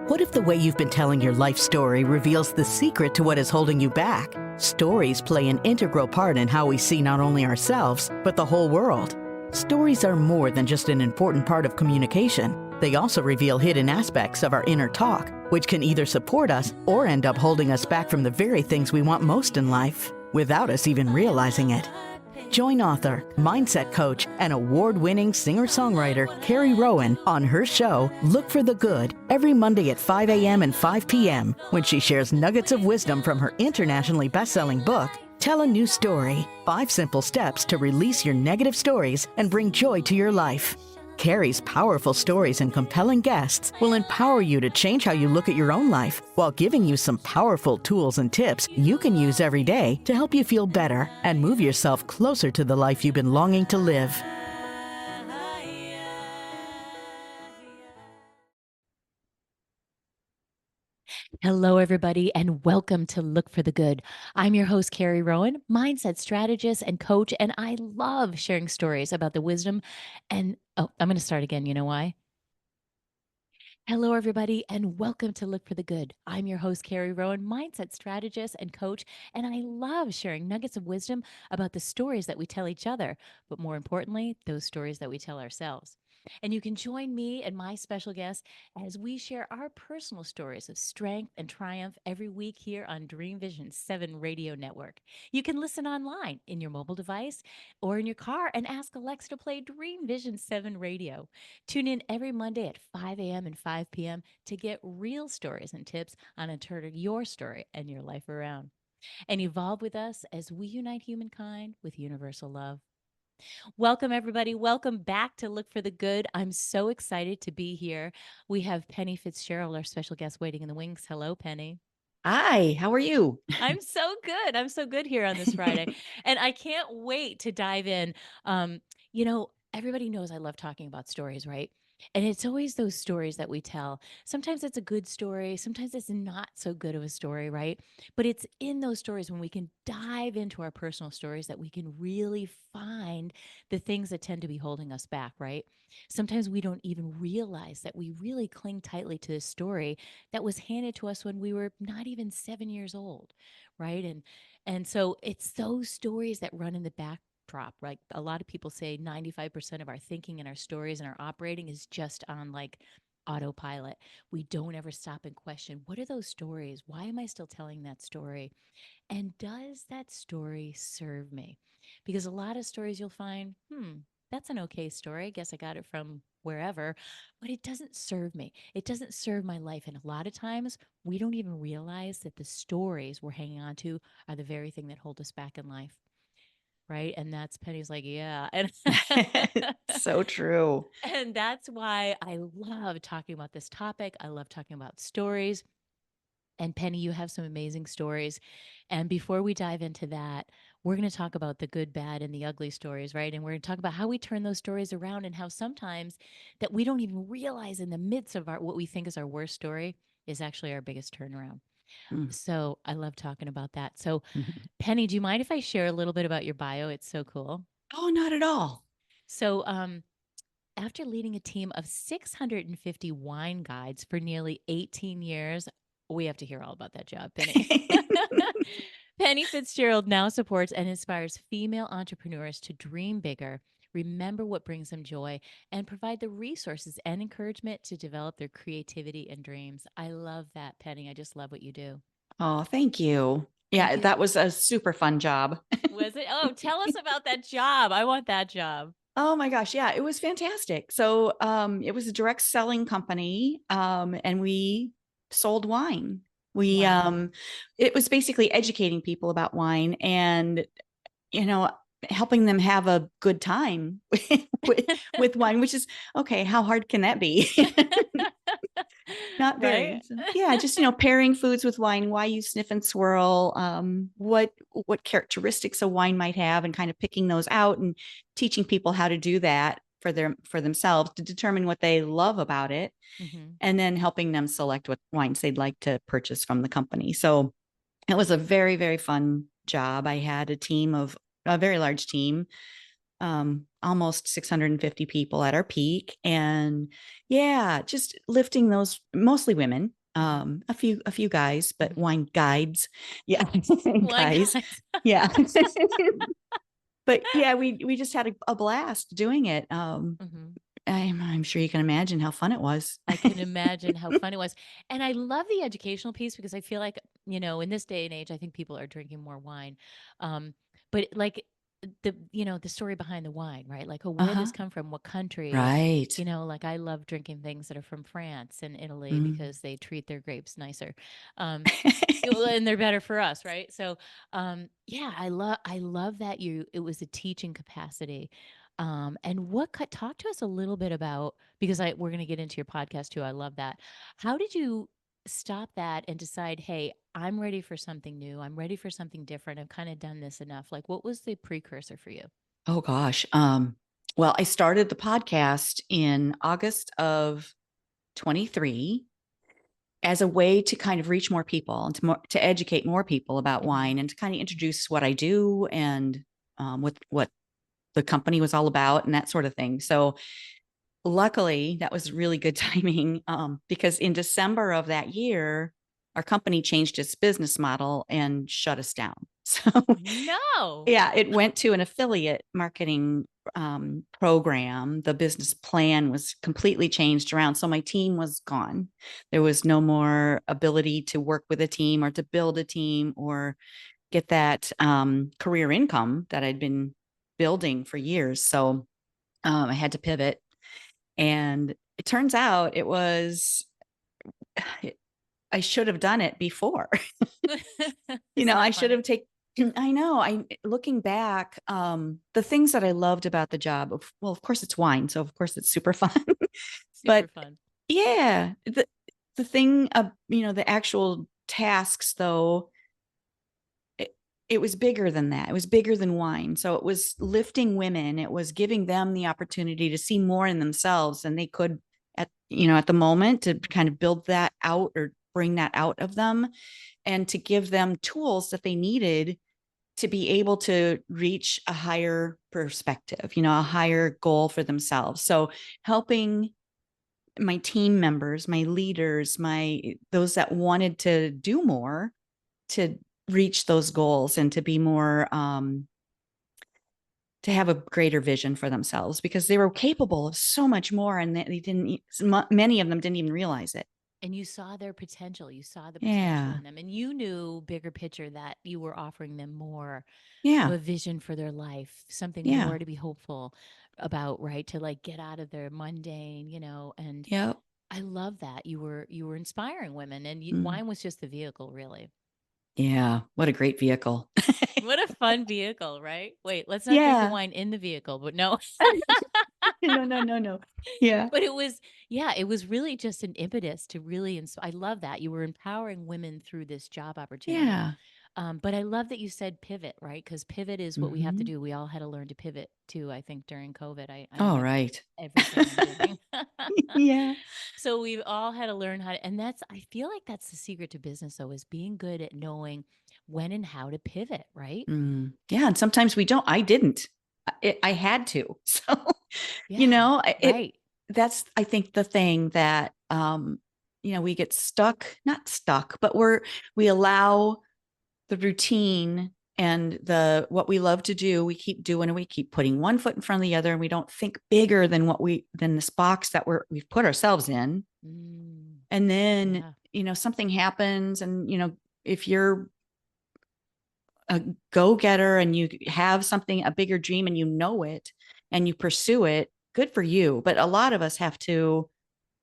What if the way you've been telling your life story reveals the secret to what is holding you back? Stories play an integral part in how we see not only ourselves, but the whole world. Stories are more than just an important part of communication. They also reveal hidden aspects of our inner talk, which can either support us or end up holding us back from the very things we want most in life, without us even realizing it. Join author, mindset coach, and award-winning singer-songwriter Carrie Rowan on her show, Look for the Good, every Monday at 5 a.m. and 5 p.m. when she shares nuggets of wisdom from her internationally best-selling book, Tell a New Story, 5 Simple Steps to Release Your Negative Stories and Bring Joy to Your Life. Carrie's powerful stories and compelling guests will empower you to change how you look at your own life while giving you some powerful tools and tips you can use every day to help you feel better and move yourself closer to the life you've been longing to live. Hello, everybody, and welcome to Look for the Good. I'm your host, Carrie Rowan, mindset strategist and coach, and I love sharing stories about the wisdom and, I'm going to start again. You know why? Hello, everybody, and welcome to Look for the Good. I'm your host, Carrie Rowan, mindset strategist and coach, and I love sharing nuggets of wisdom about the stories that we tell each other, but more importantly, those stories that we tell ourselves. And you can join me and my special guest as we share our personal stories of strength and triumph every week here on Dream Vision 7 Radio Network. You can listen online in your mobile device or in your car and ask Alexa to play Dream Vision 7 Radio. Tune in every Monday at 5 a.m. and 5 p.m. to get real stories and tips on how to turn your story and your life around. And evolve with us as we unite humankind with universal love. Welcome, everybody. Welcome back to Look for the Good. I'm so excited to be here. We have Penny Fitzgerald, our special guest, waiting in the wings. Hello, Penny. Hi, how are you? I'm so good. I'm so good here on this Friday. And I can't wait to dive in. Everybody knows I love talking about stories, right? And it's always those stories that we tell. Sometimes it's a good story, sometimes it's not so good of a story, right? But it's in those stories when we can dive into our personal stories that we can really find the things that tend to be holding us back, right? Sometimes we don't even realize that we really cling tightly to this story that was handed to us when we were not even 7 years old, right? And so it's those stories that run in the backdrop, right? A lot of people say 95% of our thinking and our stories and our operating is just on like autopilot. We don't ever stop and question, what are those stories? Why am I still telling that story? And does that story serve me? Because a lot of stories you'll find, that's an okay story. I guess I got it from wherever, but it doesn't serve me. It doesn't serve my life. And a lot of times we don't even realize that the stories we're hanging on to are the very thing that hold us back in life. Right. And that's Penny's like, yeah. And So true. and that's why I love talking about this topic. I love talking about stories. And Penny, you have some amazing stories. And before we dive into that, we're going to talk about the good, bad, and the ugly stories, right? And we're going to talk about how we turn those stories around and how sometimes that we don't even realize in the midst of our what we think is our worst story is actually our biggest turnaround. Mm. So I love talking about that. So Penny, do you mind if I share a little bit about your bio? It's so cool. Oh, not at all. So after leading a team of 650 wine guides for nearly 18 years, we have to hear all about that job, Penny. Penny Fitzgerald now supports and inspires female entrepreneurs to dream bigger, remember what brings them joy, and provide the resources and encouragement to develop their creativity and dreams. I love that, Penny. I just love what you do. Oh, thank you. And Yeah, that was a super fun job. was it? Oh, tell us about that job. I want that job. Oh my gosh, yeah, it was fantastic. So, it was a direct selling company, and we sold wine. We, Wow. it was basically educating people about wine and, you know, helping them have a good time with wine, which is okay. How hard can that be? Not very. Right? So, yeah, just pairing foods with wine, why you sniff and swirl, what characteristics a wine might have, and kind of picking those out and teaching people how to do that for themselves to determine what they love about it, Mm-hmm. and then helping them select what wines they'd like to purchase from the company. So it was a very, very fun job. I had a very large team, almost 650 people at our peak. And yeah, just lifting those, mostly women, a few guys, but wine guides. Yeah. Wine Guys. guys. Yeah. But yeah, we just had a blast doing it. Mhm. I'm sure you can imagine how fun it was. I can imagine how fun it was. And I love the educational piece because I feel like, in this day and age, I think people are drinking more wine. Um, but like the story behind the wine, right? Like, oh, where did Uh-huh. this come from? What country? And, Right. like I love drinking things that are from France and Italy Mm. because they treat their grapes nicer. Um, and they're better for us, right? So, yeah, I love that it was a teaching capacity. And talk to us a little bit about, because we're going to get into your podcast too. I love that. How did you stop that and decide, hey, I'm ready for something new. I'm ready for something different. I've kind of done this enough. Like, what was the precursor for you? Oh gosh. Well, I started the podcast in August of 23 as a way to kind of reach more people and to educate more people about Hmm. wine and to kind of introduce what I do and what the company was all about and that sort of thing. So luckily, that was really good timing, because in December of that year, our company changed its business model and shut us down. So No. yeah, it went to an affiliate marketing program. The business plan was completely changed around. So my team was gone. There was no more ability to work with a team or to build a team or get that career income that I'd been building for years. So I had to pivot. And it turns out I should have done it before. Isn't I that should have funny? taken, I know. Looking back, the things that I loved about the job, well, of course it's wine. So of course it's super fun. Super But fun. yeah, the thing, the actual tasks though, it, it was bigger than that. It was bigger than wine. So it was lifting women. It was giving them the opportunity to see more in themselves than they could at the moment, to kind of build that out or bring that out of them, and to give them tools that they needed to be able to reach a higher perspective, a higher goal for themselves. So helping my team members, my leaders, those that wanted to do more, to reach those goals and to be more to have a greater vision for themselves, because they were capable of so much more and they didn't, many of them didn't even realize it. And you saw their potential. You saw the potential Yeah. in them. And you knew bigger picture that you were offering them more of Yeah. a vision for their life, something Yeah. more to be hopeful about, right? To like get out of their mundane, and Yep. I love that. You were inspiring women, and Mm. wine was just the vehicle, really. Yeah. What a great vehicle. What a fun vehicle, right? Wait, let's not drink the Yeah. wine in the vehicle, but no. No, no, no, no. Yeah. But it was really just an impetus to really I love that. You were empowering women through this job opportunity. Yeah. But I love that you said pivot, right? Because pivot is what we have to Hmm. do. We all had to learn to pivot too, I think, during COVID. I know All that's right. everything I'm doing. Yeah. So we've all had to learn how to, and I feel like that's the secret to business, though, is being good at knowing when and how to pivot, right? Mm. Yeah. And sometimes we don't. I didn't. I had to. So, Yeah, it right. that's, I think, the thing that we get stuck, not stuck, but we allow the routine and the what we love to do, we keep doing, and we keep putting one foot in front of the other, and we don't think bigger than than this box that we've put ourselves in. Mm, And then, yeah. something happens, and if you're a go-getter and you have something, a bigger dream, and it and you pursue it, good for you. But a lot of us have to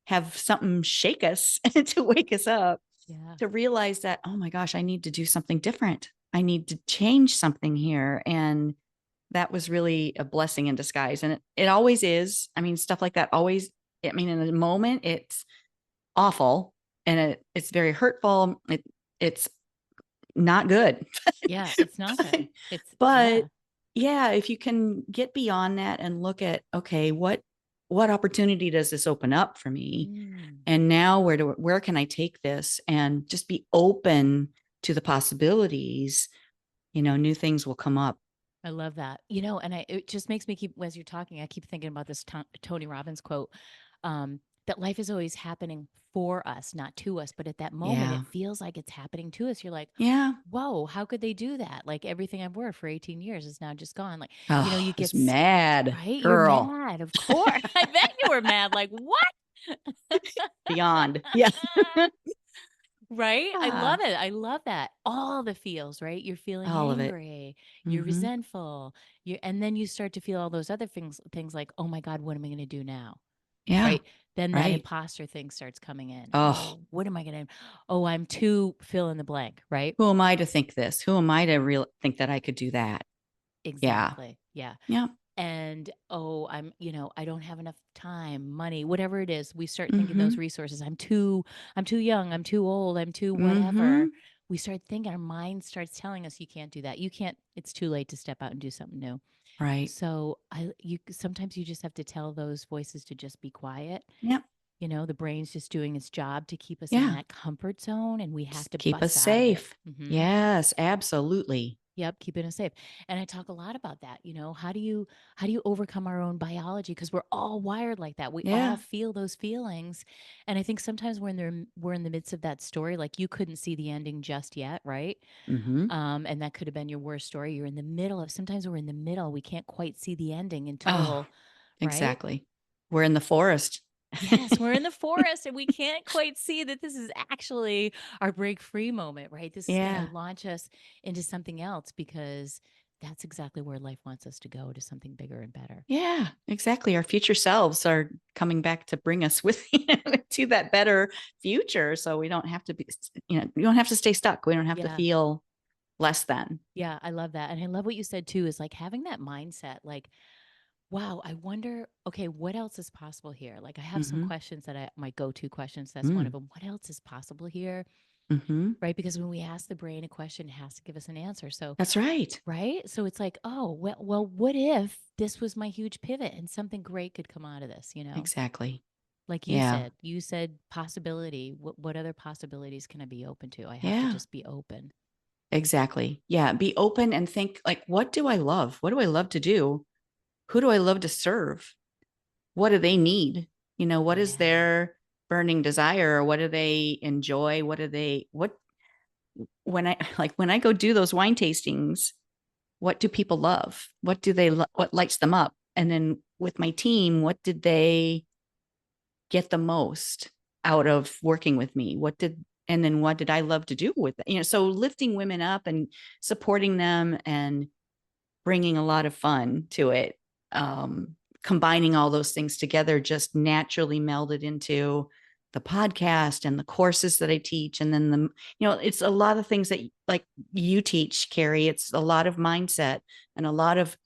have something shake us to wake us up, Yeah. to realize that, oh my gosh, I need to do something different. I need to change something here. And that was really a blessing in disguise. And it always is. I mean, stuff like that always, in a moment, it's awful and it's very hurtful. It's not good. Yeah, it's not good. But Yeah. yeah, if you can get beyond that and look at, okay, what opportunity does this open up for me? Mm. And now where can I take this, and just be open to the possibilities, new things will come up. I love that. And it just makes me keep, as you're talking, I keep thinking about this Tony Robbins quote, that life is always happening for us, not to us. But at that moment, Yeah. it feels like it's happening to us. You're like, Yeah. whoa, how could they do that? Like everything I've worked for 18 years is now just gone. Like, Oh, you I get, was mad, right? You're girl. mad. Of course. I bet you were mad. Like, what? Beyond. Yeah. Right? I Ah, love it. I love that. All the feels, right? You're feeling all of it. angry, you're Mm-hmm. resentful, and then you start to feel all those other things like, oh my God, what am I going to do now? Yeah. Right? Then that Right. imposter thing starts coming in. Oh, Oh, what am I going to, oh, I'm too fill in the blank, right? who am I to think this? Who am I to think that I could do that? Yeah. Exactly. Yeah. Yeah. And oh, I don't have enough time, money, whatever it is. We start thinking Mm-hmm. those resources. I'm too young, I'm too old, I'm too Mm-hmm. whatever. We start thinking, our mind starts telling us you can't do that. You can't, it's too late to step out and do something new. Right. So you sometimes you just have to tell those voices to just be quiet. Yeah. The brain's just doing its job to keep us in Yeah. that comfort zone, and we have Just to keep us bust out of it. safe. Hmm. Yes, absolutely. Yep, keeping us safe. And I talk a lot about that. How do you overcome our own biology? Because we're all wired like that. We all Yeah. feel those feelings. And I think sometimes we're in the midst of that story, like you couldn't see the ending just yet, right? Mm-hmm. And that could have been your worst story. You're in the middle of sometimes we're in the middle. We can't quite see the ending Oh, until, right? exactly. We're in the forest. Yes, we're in the forest and we can't quite see that this is actually our break free moment, right? This is going to Yeah. launch us into something else because that's exactly where life wants us to go, to something bigger and better. Yeah, exactly. Our future selves are coming back to bring us with to that better future. So we don't have to be, we don't have to stay stuck. We don't have to Yeah. feel less than. Yeah, I love that. And I love what you said too, is like having that mindset, like, wow, I wonder, okay, what else is possible here? Like I have some Mm-hmm. questions my go-to questions. That's one of Mm. them. What else is possible here? Mm-hmm. Right? Because when we ask the brain a question, it has to give us an answer. So That's right. right? So it's like, oh, well, what if this was my huge pivot and something great could come out of this, Exactly. Like Yeah. you said possibility. What other possibilities can I be open to? I have to Yeah. just be open. Exactly. Yeah. Be open and think like, what do I love? What do I love to do? Who do I love to serve? What do they need? What is Yeah. their burning desire? Or what do they enjoy? When I go do those wine tastings, what do people love? What lights them up? And then with my team, what did they get the most out of working with me? And then what did I love to do with it? So lifting women up and supporting them and bringing a lot of fun to it. Combining all those things together just naturally melded into the podcast and the courses that I teach. And then it's a lot of things that like you teach, Carrie. It's a lot of mindset and a lot of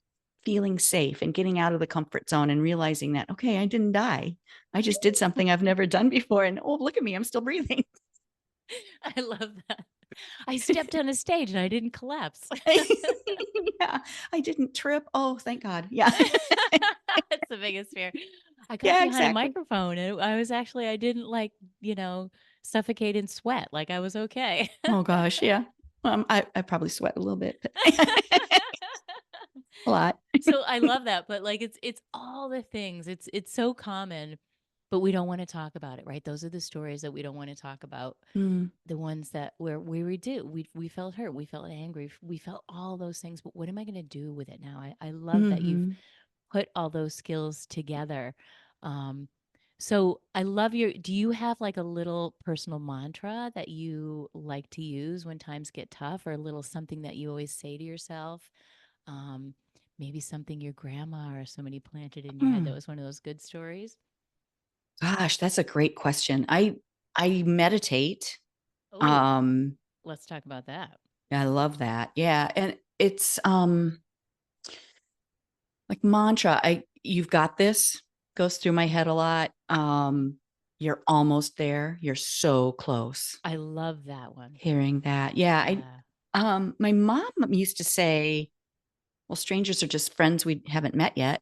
feeling safe and getting out of the comfort zone and realizing that, okay, I didn't die. I just did something I've never done before. And oh, look at me, I'm still breathing. I love that. I stepped on a stage and I didn't collapse. Yeah, I didn't trip. Oh, thank God. Yeah. That's the biggest fear. I got Yeah, behind a exactly. microphone and I didn't like, suffocate in sweat. Like I was okay. Oh gosh, yeah. I probably sweat a little bit, but a lot. So I love that, but like it's all the things. It's so common, but we don't want to talk about it, right? Those are the stories that we don't want to talk about. Mm, The ones that where we felt hurt, we felt angry, we felt all those things, but what am I going to do with it now? I love that you've hmm. put all those skills together. Um, so I love do you have like a little personal mantra that you like to use when times get tough, or a little something that you always say to yourself? Um, Maybe something your grandma or somebody planted in your head that Mm. was one of those good stories. Gosh, that's a great question. I meditate. Oh, Um, let's talk about that. I love that. Yeah, and it's like mantra. You've got this goes through my head a lot. You're almost there. You're so close. I love that one. Hearing that. Yeah, Yeah. my mom used to say, well, strangers are just friends we haven't met yet.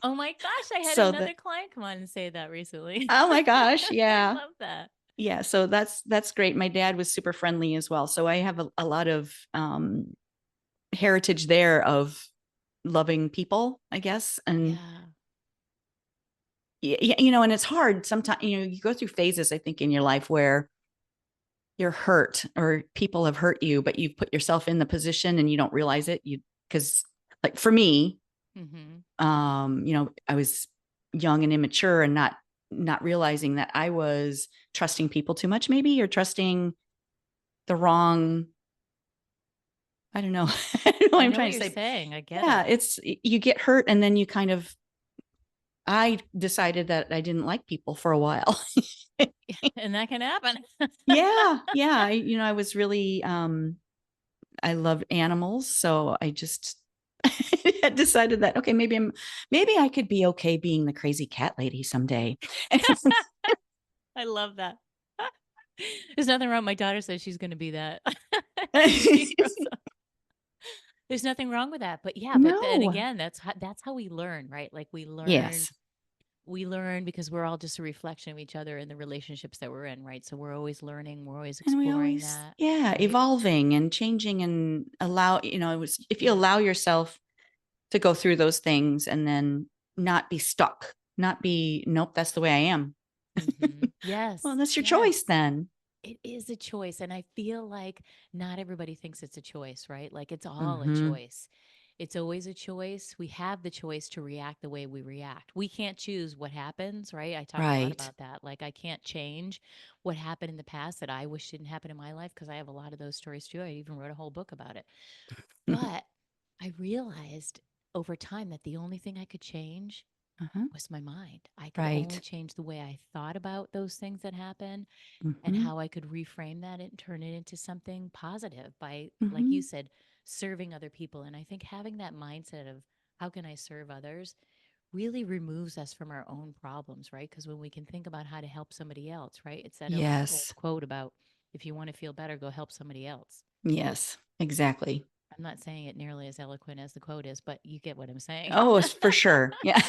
Oh my gosh, I had So that, another client come on and say that recently. oh my gosh, I yeah. love that. Yeah, so that's great. My dad was super friendly as well. So I have a lot of heritage there of loving people, I guess. And Yeah. and it's hard sometimes, you go through phases, I think, in your life where you're hurt or people have hurt you, but you've put yourself in the position and you don't realize it. Because like for me, Mm-hmm. I was young and immature and not realizing that I was trusting people too much, maybe, or trusting the wrong, I don't know. I don't know what I I'm know trying what to you're say. saying. I get Yeah, it. it's you get hurt and then I decided that I didn't like people for a while. And that can happen. Yeah. Yeah. I was really, I love animals. So I just had decided that, okay, maybe I could be okay being the crazy cat lady someday. I love that. There's nothing wrong. My daughter says she's going to be that. She grows up. There's nothing wrong with that. But yeah, but then No. again, that's how we learn, right? Like Yes. we learn because we're all just a reflection of each other in the relationships that we're in, right? So we're always learning, we're always And we exploring always, that, yeah, right? evolving and changing and if you Yeah. allow yourself to go through those things and then not be stuck, not be, nope, that's the way I am. Well, Yes. that's your Yes. choice then. It is a choice. And I feel like not everybody thinks it's a choice, right? Like it's all a Mm-hmm. choice. It's always a choice. We have the choice to react the way we react. We can't choose what happens, right? I talk a lot Right. about that. Like I can't change what happened in the past that I wish didn't happen in my life because I have a lot of those stories too. I even wrote a whole book about it. But I realized over time that the only thing I could change Uh-huh. was my mind. I could only Right. change the way I thought about those things that happen and Mm-hmm. how I could reframe that and turn it into something positive by, like Mm-hmm. you said, serving other people. And I think having that mindset of how can I serve others really removes us from our own problems, right? Because when we can think about how to help somebody else, right? It's that old Yes. quote about if you want to feel better, go help somebody else. Yes. Exactly. I'm not saying it nearly as eloquent as the quote is, but you get what I'm saying. Oh, it's for sure. Yeah.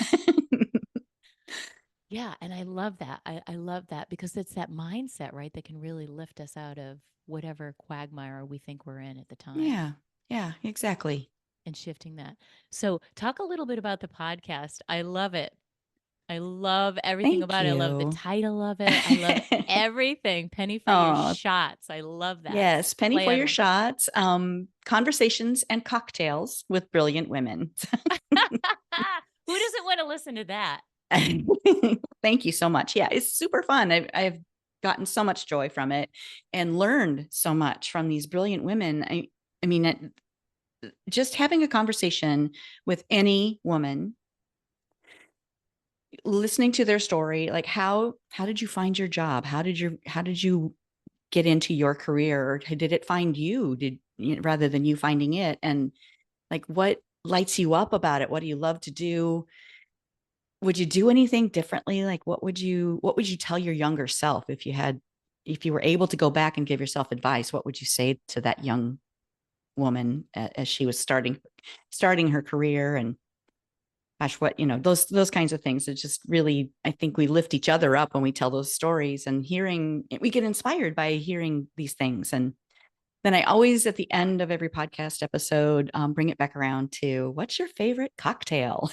Yeah, and I love that. I love that because it's that mindset, right, that can really lift us out of whatever quagmire we think we're in at the time Yeah. Yeah. Exactly. and shifting that. So, talk a little bit about the podcast. I love it. I love everything Thank about it. I love the you. title of it. I love everything. Penny for your Oh, shots. I love that. yes. Penny Play for on your words. shots. Conversations and cocktails with brilliant women. Who doesn't want to listen to that? Thank you so much. Yeah, it's super fun. I've gotten so much joy from it and learned so much from these brilliant women. I mean, just having a conversation with any woman, listening to their story, like how did you find your job? How did you get into your career? Or did it find you? Rather than you finding it? And like what lights you up about it? What do you love to do? Would you do anything differently? Like what would you tell your younger self if you were able to go back and give yourself advice? What would you say to that young woman as she was starting her career? And gosh, what, those kinds of things. It's just really, I think we lift each other up when we tell those stories, and we get inspired by hearing these things. And then I always, at the end of every podcast episode, bring it back around to what's your favorite cocktail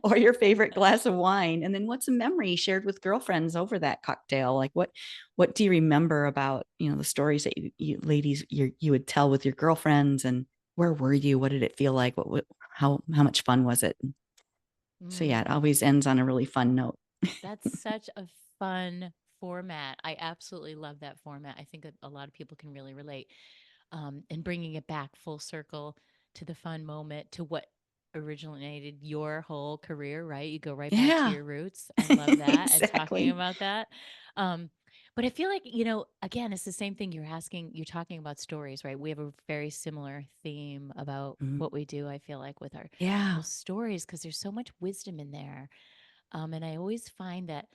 or your favorite glass of wine? And then what's a memory shared with girlfriends over that cocktail? Like what do you remember about, the stories that you ladies, you would tell with your girlfriends, and where were you? What did it feel like? How much fun was it? So yeah, it Mm. always ends on a really fun note. That's such a fun format. I absolutely love that format. I think that a lot of people can really relate. And bringing it back full circle to the fun moment, to what originated your whole career, right? You go right back to Yeah, your roots. I love that. And talking exactly. about that. Um, but I feel like, again, it's the same thing you're talking about stories, right? We have a very similar theme about Mhm. what we do, I feel like, with our Yeah. those stories, because there's so much wisdom in there. And I always find that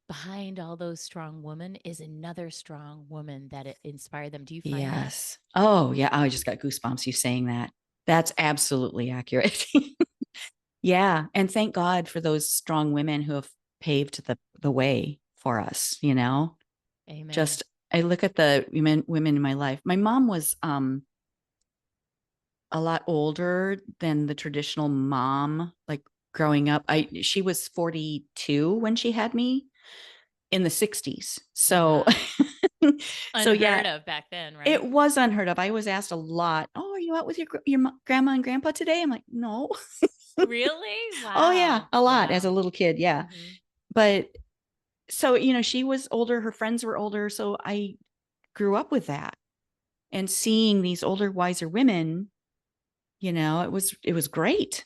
behind all those strong women is another strong woman that it inspired them. Do you find that? Yes. Oh, yeah. I just got goosebumps you saying that. That's absolutely accurate. Yeah. And thank God for those strong women who have paved the way for us. Amen. Just I look at the women in my life. My mom was a lot older than the traditional mom, like growing up. She was 42 when she had me in the 60s. So, Wow. so yeah, Unheard of back then, it right? was unheard of. I was asked a lot, "Oh, are you out with your grandma and grandpa today?" I'm like, "No." Really? Oh yeah, Wow. a lot as Wow. a little kid, yeah. Hmm. But so, she was older, her friends were older, so I grew up with that. And seeing these older, wiser women, it was great.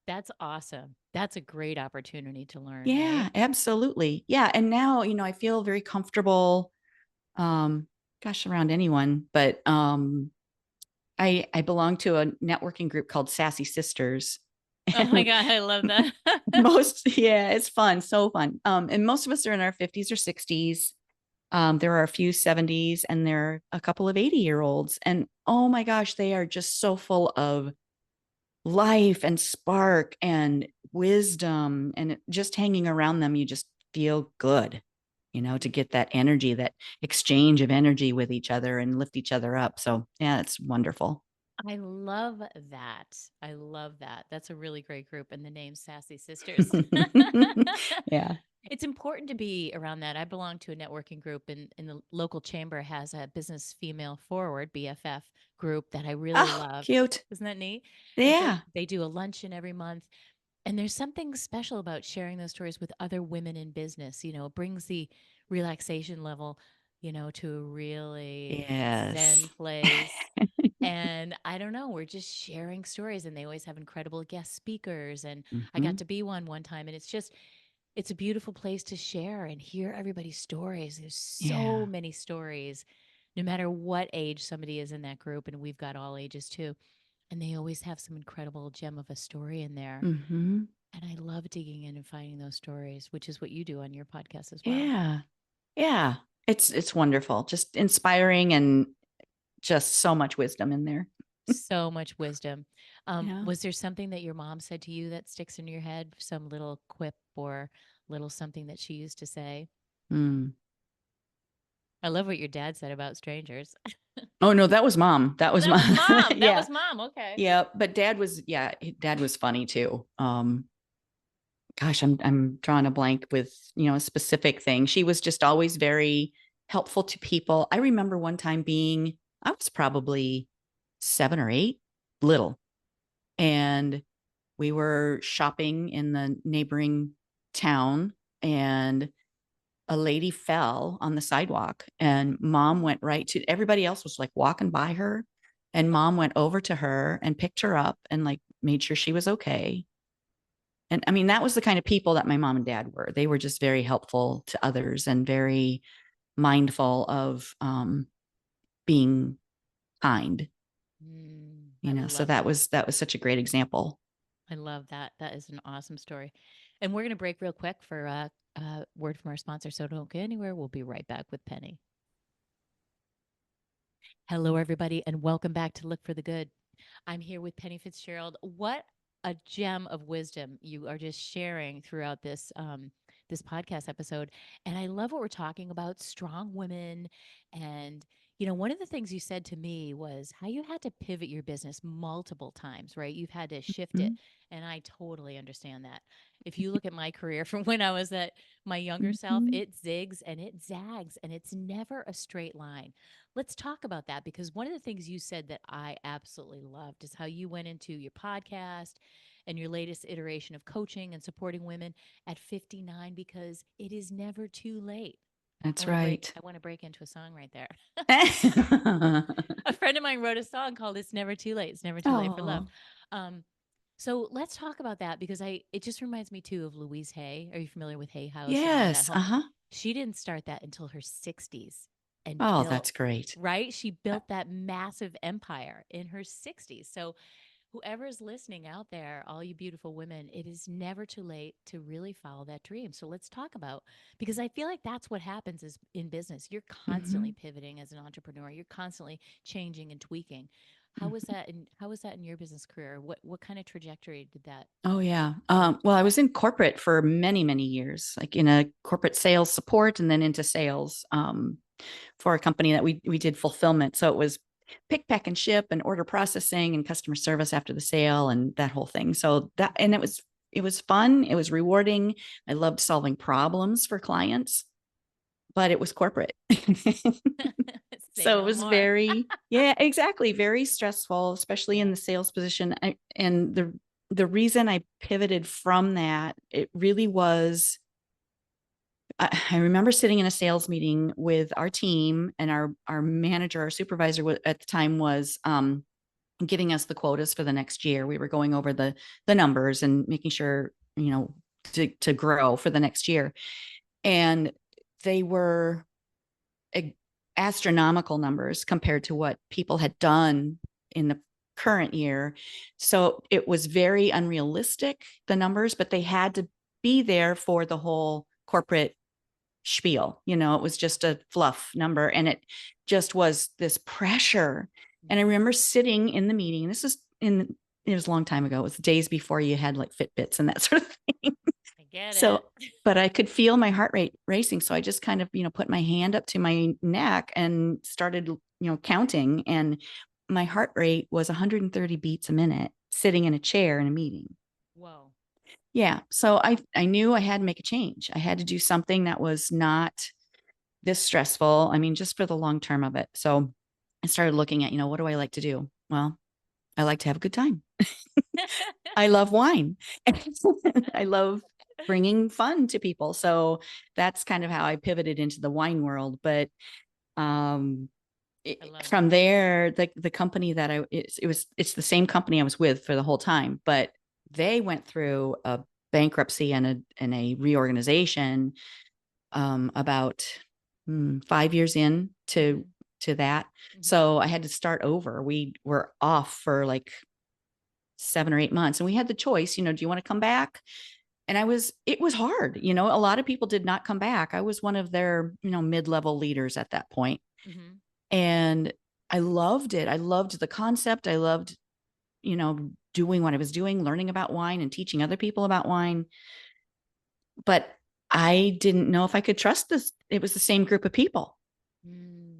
That's awesome. That's a great opportunity to learn, right? Yeah, absolutely. Yeah. And now, I feel very comfortable, gosh, around anyone, but I belong to a networking group called Sassy Sisters. Oh my And God, I love that. yeah, it's fun, so fun. And most of us are in our 50s or 60s. There are a few 70s and there are a couple of 80-year-olds. And oh my gosh, they are just so full of life and spark and wisdom. And just hanging around them, you just feel good, to get that energy, that exchange of energy with each other and lift each other up. So, yeah, it's wonderful. I love that. I love that. That's a really great group, and the name Sassy Sisters. Yeah. It's important to be around that. I belong to a networking group, and in the local chamber has a business female forward BFF group that I really Oh, love. cute. Isn't that neat? And so Yeah. they do a luncheon every month. And there's something special about sharing those stories with other women in business. It brings the relaxation level, to a really Yes. zen place. And I don't know, we're just sharing stories, and they always have incredible guest speakers. And I got Mhm. to be one time, and it's a beautiful place to share and hear everybody's stories. There's so Yeah. many stories, no matter what age somebody is in that group. And we've got all ages too. And they always have some incredible gem of a story in there. Mhm. And I love digging in and finding those stories, which is what you do on your podcast as well. Yeah. Yeah. It's wonderful. Just inspiring and just so much wisdom in there. So much wisdom. Yeah. Was there something that your mom said to you that sticks in your head? Some little quip or little something that she used to say? Mm. I love what your dad said about strangers. Oh no, that was mom. That Oh, was that mom. was mom. That Yeah. was mom. Okay. Yeah. But dad was funny too. Gosh, I'm drawing a blank with, a specific thing. She was just always very helpful to people. I remember one time I was probably 7 or 8, little, and we were shopping in the neighboring town, and a lady fell on the sidewalk, and mom went right to everybody else was like walking by her, and mom went over to her and picked her up and like made sure she was okay. And I mean, that was the kind of people that my mom and dad were. They were just very helpful to others and very mindful of being kind, I so love that was such a great example. I love that. That is an awesome story. And we're going to break real quick for a word from our sponsor. So don't go anywhere. We'll be right back with Penny. Hello, everybody, and welcome back to Look for the Good. I'm here with Penny Fitzgerald. What a gem of wisdom you are just sharing throughout this podcast episode. And I love what we're talking about, strong women. And one of the things you said to me was how you had to pivot your business multiple times, right? You've had to shift it. Mhm. And I totally understand that. If you look at my career from when I was at my younger self, Mhm. it zigs and it zags and it's never a straight line. Let's talk about that, because one of the things you said that I absolutely loved is how you went into your podcast and your latest iteration of coaching and supporting women at 59, because it is never too late. I That's want to break right. I want to break into a song right there. Oh, A friend of mine wrote a song called "It's Never Too Late." It's never too late for love. Um, so let's talk about that, because it just reminds me too of Louise Hay. Are you familiar with Hay House and all that yes. whole? Uh-huh. She didn't start that until her 60s and Oh, built, that's great. right? She built that massive empire in her 60s. So whoever's listening out there, all you beautiful women, it is never too late to really follow that dream. So let's talk about, because I feel like that's what happens is in business. You're constantly Mhm. pivoting as an entrepreneur. You're constantly changing and tweaking. Mhm. How was that in your business career? What kind of trajectory did that Oh, yeah. take? Well, I was in corporate for many, many years, like in a corporate sales support and then into sales for a company that we did fulfillment. So it was pick, pack, and ship and order processing and customer service after the sale and that whole thing. So it was fun. It was rewarding. I loved solving problems for clients, but it was corporate. Say So it no was more. yeah, exactly. Very stressful, especially in the sales position. And the reason I pivoted from that, it really was, I remember sitting in a sales meeting with our team, and our manager, our supervisor at the time was giving us the quotas for the next year. We were going over the numbers and making sure, to grow for the next year. And they were astronomical numbers compared to what people had done in the current year. So it was very unrealistic, the numbers, but they had to be there for the whole corporate spiel. It was just a fluff number, and it just was this pressure. And I remember sitting in the meeting. It was a long time ago. It was days before you had like Fitbits and that sort of thing. I get So, it. but I could feel my heart rate racing. So I just kind of, put my hand up to my neck and started, counting. And my heart rate was 130 beats a minute sitting in a chair in a meeting. Whoa. Yeah. So I knew I had to make a change. I had to do something that was not this stressful. I mean, just for the long term of it. So I started looking at, what do I like to do? Well, I like to have a good time. I love wine. I love bringing fun to people. So that's kind of how I pivoted into the wine world. But from that. there, the company that it's the same company I was with for the whole time, but they went through a bankruptcy and a reorganization about 5 years in to that. So I had to start over. We were off for like 7 or 8 months, and we had the choice, do you want to come back? And it was hard. A lot of people did not come back. I was one of their, mid-level leaders at that point. And I loved it. I loved the concept. I loved, doing what I was doing, learning about wine and teaching other people about wine. But I didn't know if I could trust this. It was the same group of people.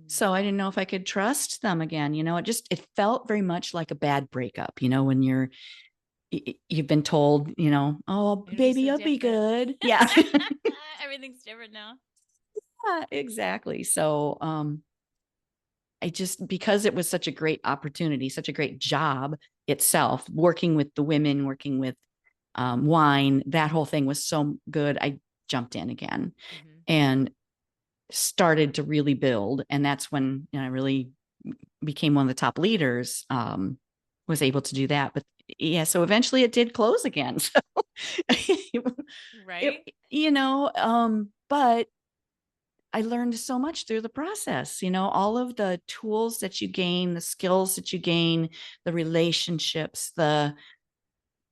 So I didn't know if I could trust them again. It felt very much like a bad breakup, when you've been told, oh, baby, you'll be good. Yeah. Everything's different now. Yeah, exactly. So, because it was such a great opportunity, such a great job itself, working with the women, working with wine, that whole thing was so good. I jumped in again and started to really build. And that's when I really became one of the top leaders, was able to do that. But yeah, so eventually it did close again. So, right. But I learned so much through the process, all of the tools that you gain, the skills that you gain, the relationships, the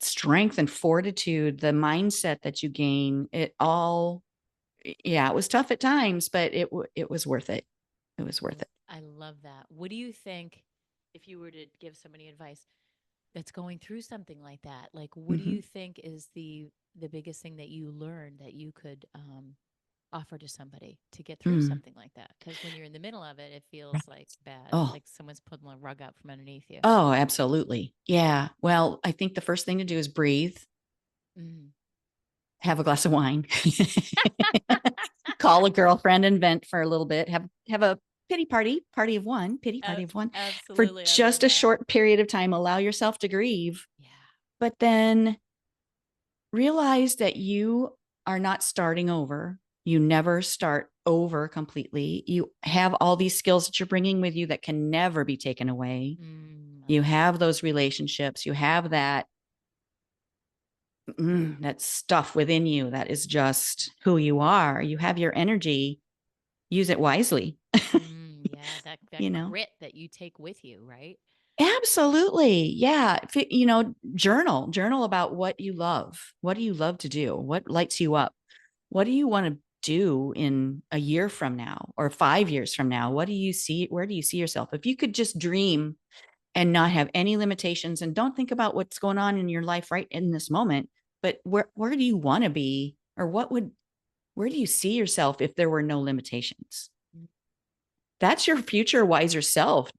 strength and fortitude, the mindset that you gain, it was tough at times, but it was worth it. It was worth it. I love that. What do you think, if you were to give somebody advice that's going through something like that? Like, what do you think is the biggest thing that you learned that you could offer to somebody to get through something like that? Because when you're in the middle of it, it feels like bad, like someone's pulling a rug out from underneath you. Oh, absolutely. Yeah. Well, I think the first thing to do is breathe, have a glass of wine, call a girlfriend and vent for a little bit, have a pity party of one, Absolutely. for just a short period of time. Allow yourself to grieve. Yeah. But then realize that you are not starting over. You never start over completely. You have all these skills that you're bringing with you that can never be taken away. You have those relationships. You have that stuff within you that is just who you are. You have your energy. Use it wisely. Yeah, that grit that you take with you, right? Absolutely. Yeah. Journal about what you love. What do you love to do? What lights you up? What do you want to do in a year from now or 5 years from now? What do you see? Where do you see yourself? If you could just dream and not have any limitations, and don't think about what's going on in your life right in this moment, but where do you want to be, or where do you see yourself if there were no limitations? that's your future wiser self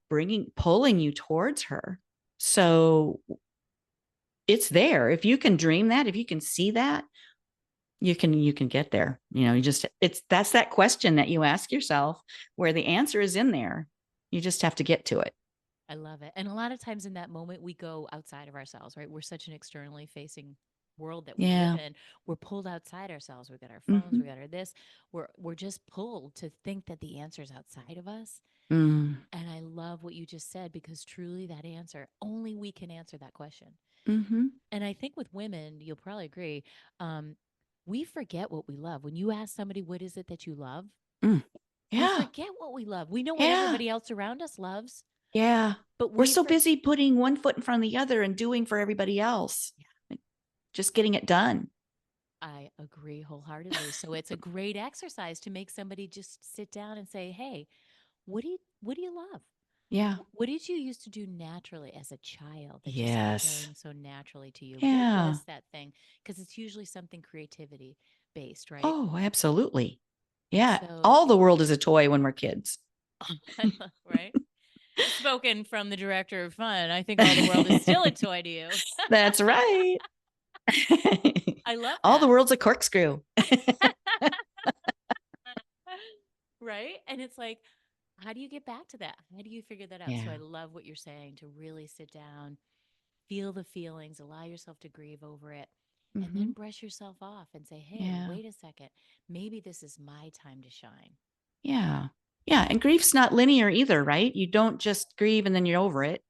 pulling you towards her. So it's there. If you can dream that, if you can see that, you can get there. That's that question that you ask yourself where the answer is in there. You just have to get to it. I love it. And a lot of times in that moment, we go outside of ourselves, right? We're such an externally facing world that we live Yeah. in. We're pulled outside ourselves. We got our phones, Mm-hmm. we got our this. We're just pulled to think that the answer is outside of us. Mm. And I love what you just said because truly that answer, only we can answer that question. Mm-hmm. And I think with women, you'll probably agree, we forget what we love. When you ask somebody, what is it that you love? Mm. We Yeah. forget what we love. We know what Yeah. everybody else around us loves, Yeah. but We're we so busy putting one foot in front of the other and doing for everybody else. Like, just getting it done. I agree wholeheartedly. So it's a great exercise to make somebody just sit down and say, "Hey, what do you love? Yeah. What did you used to do naturally as a child that just Yes. came so naturally to you? What Yeah. was that thing?" Because it's usually something creativity based, right? Oh, absolutely. And Yeah. so, All the world is a toy when we're kids. I love, right? Spoken from the director of Fun, I think all the world is still a toy to you. That's right. I love All the that. world's a corkscrew. Right? And it's like, how do you get back to that? How do you figure that out? So Yeah. I love what you're saying to really sit down, feel the feelings, allow yourself to grieve over it, and Mm-hmm. then brush yourself off and say, hey, Yeah. wait a second. Maybe this is my time to shine. Yeah. Yeah. And grief's not linear either, right? You don't just grieve and then you're over it.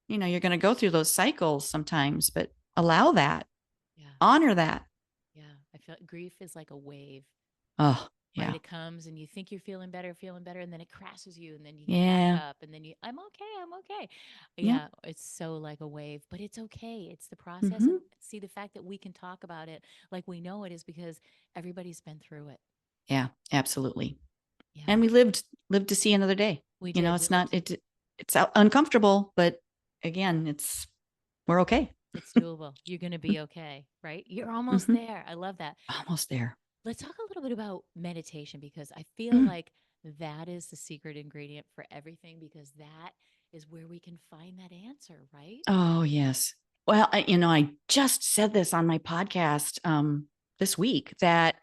You're going to go through those cycles sometimes, but allow that, Yeah. honor that. Yeah. I feel grief is like a wave, Oh, right? yeah. It comes and you think you're feeling better, and then it crashes you, and then you get back Yeah. up, and then I'm okay, I'm okay. Yep. Yeah, it's so like a wave, but it's okay. It's the process. Mm-hmm. And see, the fact that we can talk about it like we know it is because everybody's been through it. Yeah, absolutely. Yeah, And we lived to see another day. we did. We It's not, lived. it's uncomfortable, but again, we're okay. It's doable. You're going to be okay, right? You're almost Mm-hmm. there. I love that. Almost there. Let's talk a little bit about meditation because I feel Mm. like that is the secret ingredient for everything because that is where we can find that answer, right? Oh, yes. Well, I just said this on my podcast this week that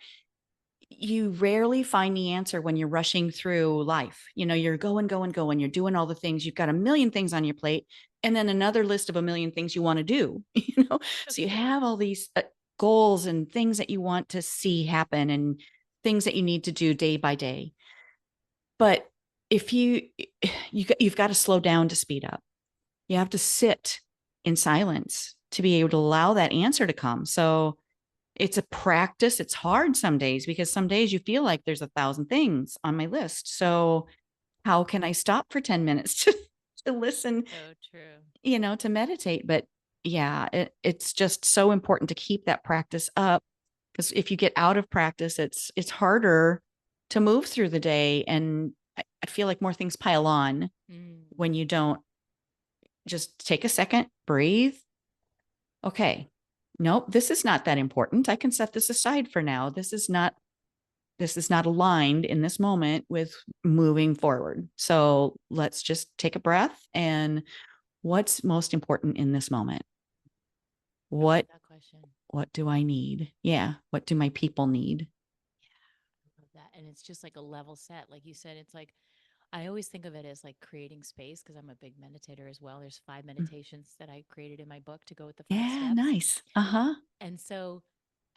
you rarely find the answer when you're rushing through life. You're going, going, going. You're doing all the things. You've got a million things on your plate, and then another list of a million things you want to do. So So you true. have all these goals and things that you want to see happen, and things that you need to do day by day. But if you've got to slow down to speed up. You have to sit in silence to be able to allow that answer to come. So it's a practice. It's hard some days because some days you feel like there's 1,000 things on my list. So how can I stop for 10 minutes to listen, So true. to meditate? But yeah, it's just so important to keep that practice up because if you get out of practice, it's harder to move through the day. And I feel like more things pile on Mm. when you don't just take a second, breathe. Okay. Nope, this is not that important. I can set this aside for now. This is not aligned in this moment with moving forward. So let's just take a breath and what's most important in this moment? I love What that question. what do I need? Yeah, what do my people need? Yeah, I love that. And it's just like a level set. Like you said, it's like I always think of it as like creating space because I'm a big meditator as well. There's 5 meditations that I created in my book to go with the 5 steps. Yeah, nice. Uh-huh. And so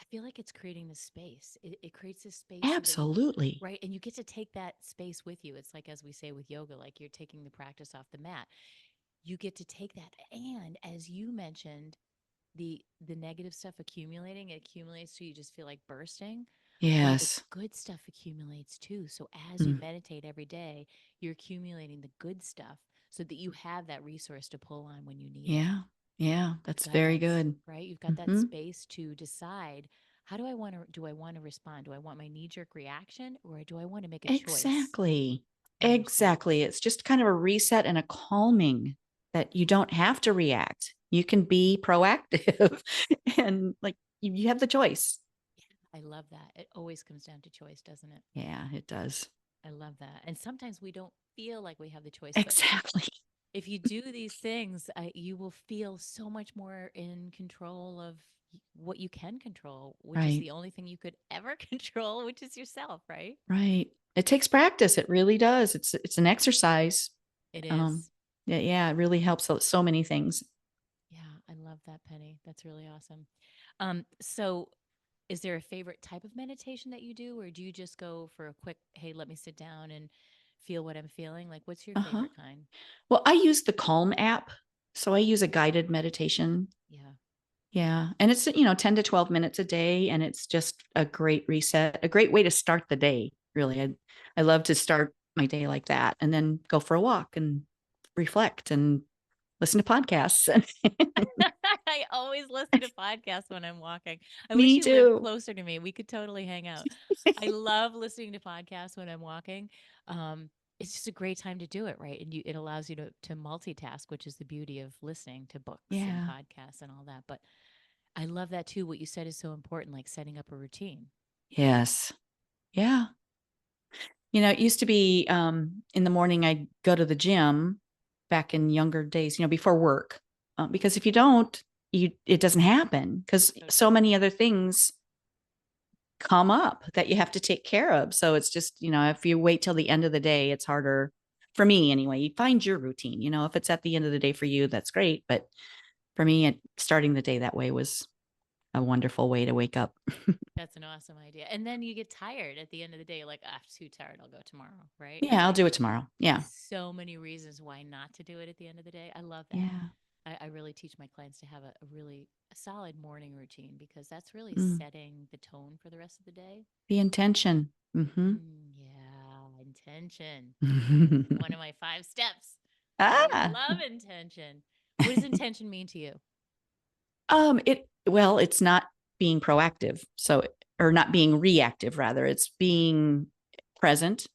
I feel like it's creating this space. It creates this space so that Absolutely. right. And you get to take that space with you. It's like, as we say with yoga, like you're taking the practice off the mat. You get to take that. And as you mentioned, the negative stuff accumulating, it accumulates so you just feel like bursting. Well, the Yes. good stuff accumulates too. So as you Mm. meditate every day, you're accumulating the good stuff so that you have that resource to pull on when you need it. Yeah. Yeah, You've that's got very that, good. right? You've got that Hmm. space to decide how do I want to respond? Do I want my knee jerk reaction or do I want to make a choice Exactly. in response? Exactly. It's just kind of a reset and a calming that you don't have to react. You can be proactive and like you have the choice. I love that. It always comes down to choice, doesn't it? Yeah, it does. I love that. And sometimes we don't feel like we have the choice, but Exactly. if you do these things, you will feel so much more in control of what you can control, which is Right. the only thing you could ever control, which is yourself, right? Right. It takes practice. It really does. It's an exercise. It Um, is. yeah, yeah, it really helps so many things. Yeah, I love that, Penny. That's really awesome. So is there a favorite type of meditation that you do, or do you just go for a quick, hey, let me sit down and feel what I'm feeling? Like, what's your Uh-huh. favorite kind? Well, I use the Calm app. So I use a guided meditation. Yeah. Yeah. And it's, 10 to 12 minutes a day. And it's just a great reset, a great way to start the day. Really. I love to start my day like that and then go for a walk and reflect and listen to podcasts. I always listen to podcasts when I'm walking. I wish Me you lived too. closer to me. We could totally hang out. I love listening to podcasts when I'm walking. Um, it's just a great time to do it, right? And it allows you to multitask, which is the beauty of listening to books and Yeah. podcasts and all that. But I love that too. What you said is so important, like setting up a routine. Yes. Yeah. It used to be in the morning, I'd go to the gym back in younger days, before work. Because if you don't, it doesn't happen because So so true. many other things come up that you have to take care of. So it's just, if you wait till the end of the day, it's harder for me anyway. You find your routine, if it's at the end of the day for you, that's great. But for me, starting the day that way was a wonderful way to wake up. That's an awesome idea. And then you get tired at the end of the day, like, ah, too tired. I'll go tomorrow, right? Yeah, I'll do it tomorrow. Yeah. So many reasons why not to do it at the end of the day. I love that. Yeah. I really teach my clients to have a really a solid morning routine because that's really Mm. setting the tone for the rest of the day. The intention. Yeah, intention. Mm-hmm. One of my 5 steps. I Ah, love intention. What does intention mean to you? it's not being proactive. So, or not being reactive, rather, it's being present.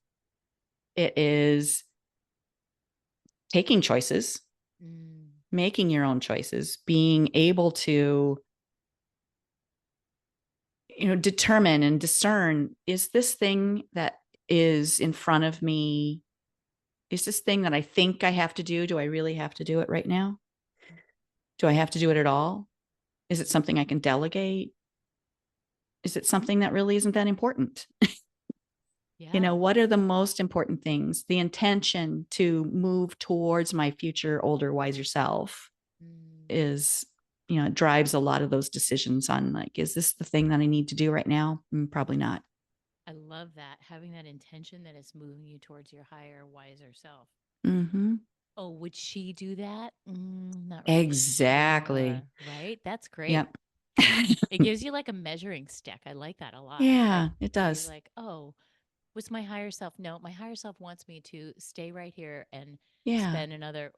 It is taking choices, Mm, making your own choices, being able to, determine and discern, is this thing that is in front of me, is this thing that I think I have to do? Do I really have to do it right now? Do I have to do it at all? Is it something I can delegate? Is it something that really isn't that important? yeah. What are the most important things? The intention to move towards my future, older, wiser self Mm, is, it drives a lot of those decisions on, like, is this the thing that I need to do right now? Probably not. I love that. Having that intention that it's moving you towards your higher, wiser self. Mm-hmm. Oh, would she do that? Not really Exactly. sure. Right? That's great. Yep. It gives you like a measuring stick. I like that a lot. Yeah, Like, it where you're does. like, oh, what's my higher self? No, my higher self wants me to stay right here and Yeah. spend another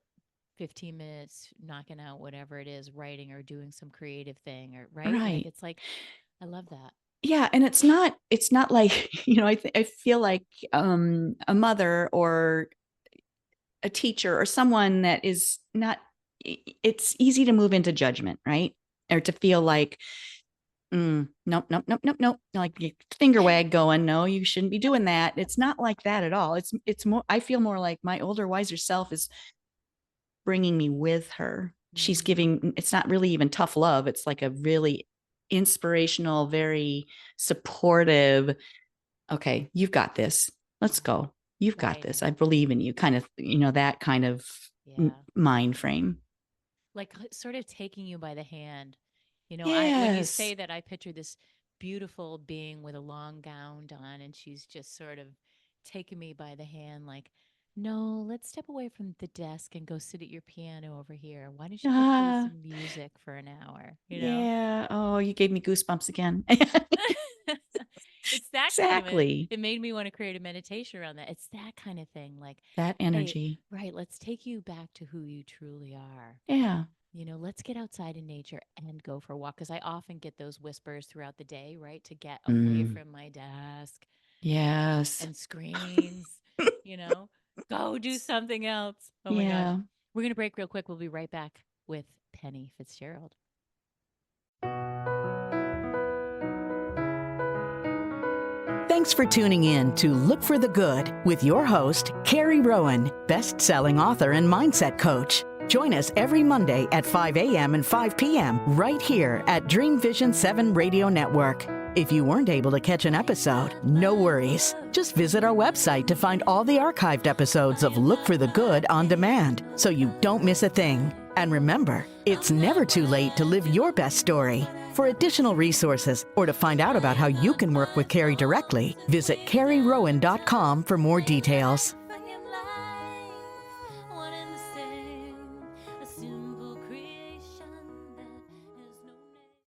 15 minutes knocking out whatever it is, writing or doing some creative thing or right? Like, Right. it's like, I love that. Yeah, and it's not like, I feel like a mother or a teacher or someone that is not, it's easy to move into judgment, right? Or to feel like, nope, nope, nope, nope, nope. Like your finger wag going, no, you shouldn't be doing that. It's not like that at all. It's more, I feel more like my older, wiser self is bringing me with her. She's Mm, giving, it's not really even tough love. It's like a really inspirational, very supportive, okay, you've got this. Let's yeah. go. You've got this. I Guiding. believe in you. Kind of, that kind of Yeah. mind frame. Like sort of taking you by the hand. I when you Yes. say that, I picture this beautiful being with a long gown on, and she's just sort of taking me by the hand, like, no, let's step away from the desk and go sit at your piano over here. Why don't you go play Ah, some music for an hour? yeah. Oh, you gave me goosebumps again. It's that kind of Exactly. it made me want to create a meditation around that. It's that kind of thing. Like, That hey, energy. right, let's take you back to who you truly are. Yeah. Let's get outside in nature and go for a walk. Because I often get those whispers throughout the day, right? To get away Mm, from my desk yes. and screens, you know, go do something else. Oh my gosh. Yeah. We're going to break real quick. We'll be right back with Penny Fitzgerald. Thanks for tuning in to Look for the Good with your host, Carrie Rowan, best-selling author and mindset coach. Join us every Monday at 5 a.m. and 5 p.m. right here at Dream Vision 7 Radio Network. If you weren't able to catch an episode, no worries. Just visit our website to find all the archived episodes of Look for the Good on demand, so you don't miss a thing. And remember, it's never too late to live your best story. For additional resources or to find out about how you can work with Carrie directly, visit carrierowan.com for more details.